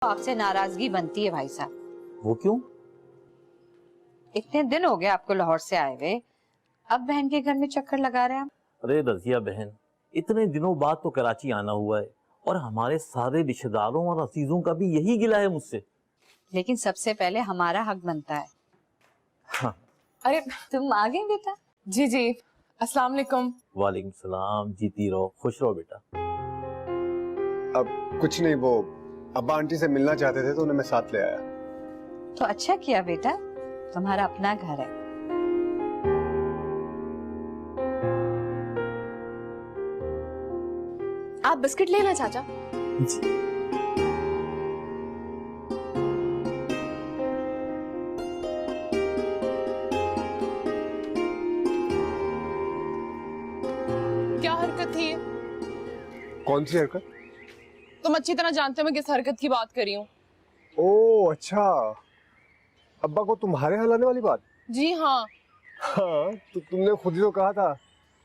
आपसे नाराजगी बनती है भाई साहब। वो क्यों? इतने दिन हो गए आपको लाहौर से आए हुए, अब बहन के घर में चक्कर लगा रहे हैं आप। अरे रजिया बहन, इतने दिनों बाद तो कराची आना हुआ है और हमारे सारे रिश्तेदारों और अजीजों का भी यही गिला है मुझसे। लेकिन सबसे पहले हमारा हक बनता है। हाँ। अरे तुम आ गए बेटा? जी जी, अस्सलाम वालेकुम। वालेकुम सलाम, जीती रहो, खुश रहो बेटा। अब कुछ नहीं, वो अब्बा आंटी से मिलना चाहते थे तो उन्हें मैं साथ ले आया। तो अच्छा किया बेटा, तुम्हारा अपना घर है। आप बिस्किट लेना चाचा। क्या हरकत थी ये? कौन सी हरकत? तुम अच्छी तरह जानते हो मैं किस हरकत की बात कर रही हूँ। ओह अच्छा, अब्बा को तुम्हारे यहाँ लाने वाली बात। जी हाँ। हाँ, तो तुमने खुद ही तो कहा था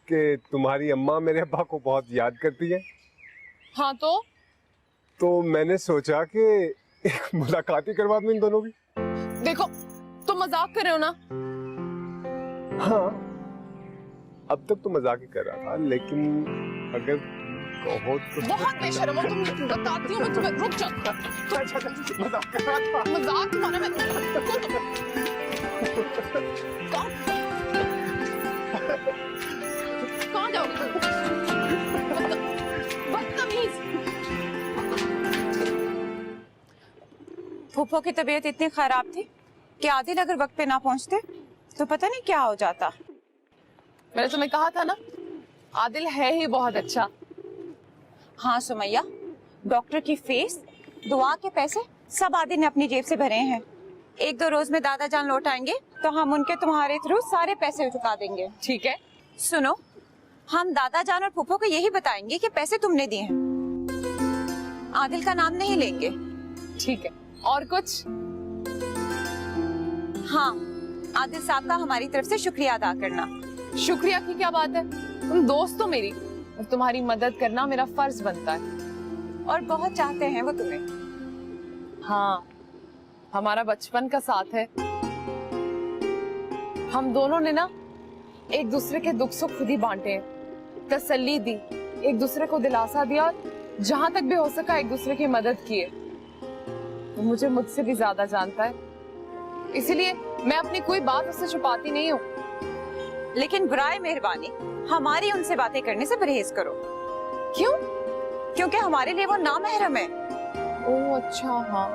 कि तुम्हारी अम्मा मेरे अब्बा को बहुत याद करती है। हाँ तो मैंने सोचा कि एक मुलाकात ही करवा दूं इन दोनों की। देखो, तुम मजाक कर रहे हो ना? हाँ, अब तक तो मजाक ही कर रहा था, लेकिन अगर कहो तो बहुत बेशर्म हो तुम। बताती हूँ मैं तुम्हें। रुक जा। मजाक कर रहा था। मजाक तुम्हारा मैं कहाँ जाओगे तुम? बदतमीज। फूफो की तबीयत इतनी खराब थी कि आदिल अगर वक्त पे ना पहुंचते तो पता नहीं क्या हो जाता। मैंने तुम्हें कहा था ना, आदिल है ही बहुत अच्छा। हाँ सुमैया, डॉक्टर की फीस, दुआ के पैसे सब आदिल ने अपनी जेब से भरे हैं। 1-2 रोज में दादा जान लौट आएंगे तो हम उनके तुम्हारे थ्रू सारे पैसे चुका देंगे। ठीक है? सुनो, हम दादा जान और फूफो को यही बताएंगे कि पैसे तुमने दिए हैं, आदिल का नाम नहीं लेंगे। ठीक है। और कुछ? हाँ, आदिल साहब का हमारी तरफ से शुक्रिया अदा करना। शुक्रिया की क्या बात है? तुम दोस्त हो मेरी और तुम्हारी मदद करना मेरा फर्ज बनता है। और बहुत चाहते हैं वो तुम्हें। हाँ, हमारा बचपन का साथ है। हम दोनों ने ना एक दूसरे के दुख सुख खुद ही बांटे हैं, तसल्ली दी, एक दूसरे को दिलासा दिया और जहां तक भी हो सका एक दूसरे की मदद किए। वो मुझे मुझसे भी ज्यादा जानता है, इसीलिए मैं अपनी कोई बात उससे छुपाती नहीं हूँ। लेकिन बुराए मेहरबानी हमारी उनसे बातें करने से परहेज करो। क्यों? क्योंकि हमारे लिए वो नामहरम है। ओह अच्छा, हाँ।